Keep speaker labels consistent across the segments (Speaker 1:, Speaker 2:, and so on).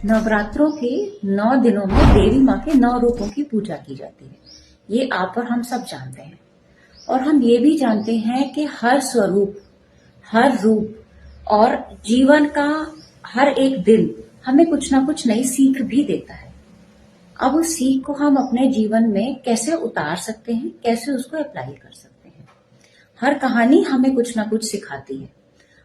Speaker 1: नवरात्रों के 9 दिनों में देवी माँ के 9 रूपों की पूजा की जाती है। ये आप और हम सब जानते हैं। और हम ये भी जानते हैं कि हर स्वरूप, हर रूप और जीवन का हर एक दिन हमें कुछ ना कुछ नई सीख भी देता है। अब उस सीख को हम अपने जीवन में कैसे उतार सकते हैं, कैसे उसको अप्लाई कर सकते हैं। हर कहानी हमें कुछ ना कुछ सिखाती है।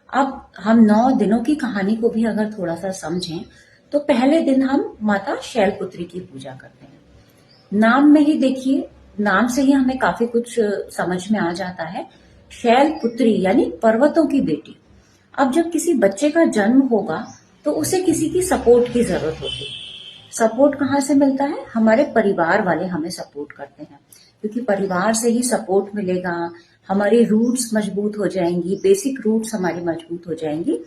Speaker 1: अब हम 9 दिनों की कहानी को भी अगर थोड़ा सा समझें तो पहले दिन हम माता शैलपुत्री की पूजा करते हैं। नाम में ही देखिए, नाम से ही हमें काफी कुछ समझ में आ जाता है। शैलपुत्री यानी पर्वतों की बेटी। अब जब किसी बच्चे का जन्म होगा तो उसे किसी की सपोर्ट की जरूरत होती है। सपोर्ट कहाँ से मिलता है? हमारे परिवार वाले हमें सपोर्ट करते हैं, क्योंकि परिवार से ही सपोर्ट मिलेगा। हमारी रूट्स मजबूत हो जाएंगी, बेसिक रूट्स हमारी मजबूत हो जाएंगी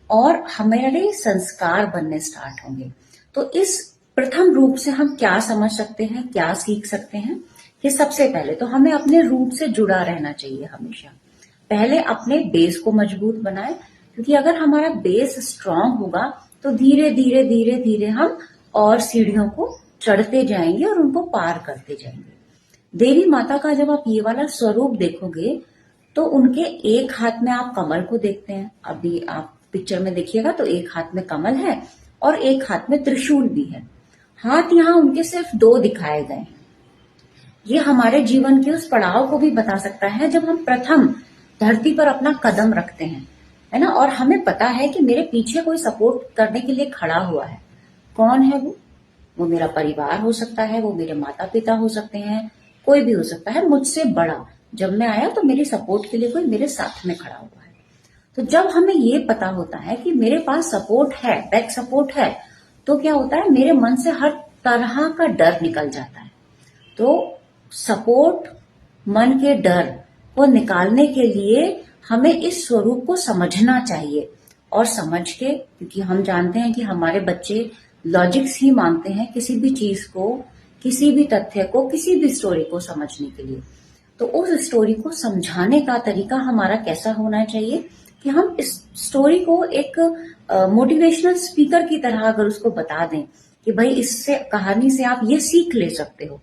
Speaker 1: और हमारे संस्कार बनने स्टार्ट होंगे। तो इस प्रथम रूप से हम क्या समझ सकते हैं, क्या सीख सकते हैं कि सबसे पहले तो हमें अपने रूट से जुड़ा रहना चाहिए हमेशा। पहले अपने बेस को मजबूत बनाए, क्योंकि अगर हमारा बेस स्ट्रांग होगा तो धीरे धीरे धीरे धीरे हम और सीढ़ियों को चढ़ते जाएंगे और उनको पार करते जाएंगे। देवी माता का जब आप ये वाला स्वरूप देखोगे तो उनके एक हाथ में आप कमल को देखते हैं। अभी आप पिक्चर में देखिएगा तो एक हाथ में कमल है और एक हाथ में त्रिशूल भी है। हाथ यहाँ उनके सिर्फ 2 दिखाए गए हैं। ये हमारे जीवन के उस पड़ाव को भी बता सकता है जब हम प्रथम धरती पर अपना कदम रखते हैं, है ना। और हमें पता है कि मेरे पीछे कोई सपोर्ट करने के लिए खड़ा हुआ है। कौन है वो मेरा परिवार हो सकता है, वो मेरे माता पिता हो सकते हैं, कोई भी हो सकता है मुझसे बड़ा। जब मैं आया तो मेरी सपोर्ट के लिए कोई मेरे साथ में खड़ा हुआ है। तो जब हमें ये पता होता है कि मेरे पास सपोर्ट है, बैक सपोर्ट है, तो क्या होता है, मेरे मन से हर तरह का डर निकल जाता है। तो सपोर्ट, मन के डर को निकालने के लिए हमें इस स्वरूप को समझना चाहिए। और समझ के, क्योंकि हम जानते हैं कि हमारे बच्चे लॉजिक्स ही मांगते हैं किसी भी चीज को, किसी भी तथ्य को, किसी भी स्टोरी को समझने के लिए। तो उस स्टोरी को समझाने का तरीका हमारा कैसा होना चाहिए कि हम इस स्टोरी को एक मोटिवेशनल स्पीकर की तरह अगर उसको बता दें कि भाई इससे, कहानी से आप ये सीख ले सकते हो।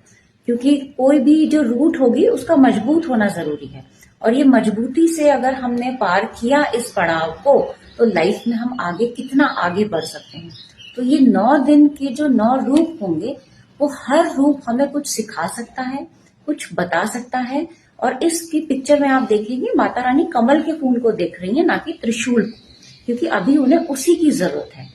Speaker 1: क्योंकि कोई भी जो रूट होगी उसका मजबूत होना जरूरी है, और ये मजबूती से अगर हमने पार किया इस पड़ाव को तो लाइफ में हम आगे कितना आगे बढ़ सकते हैं। तो ये 9 दिन के जो 9 रूप होंगे वो हर रूप हमें कुछ सिखा सकता है, कुछ बता सकता है। और इसकी पिक्चर में आप देखेंगे माता रानी कमल के फूल को देख रही है, ना कि त्रिशूल को, क्योंकि अभी उन्हें उसी की जरूरत है।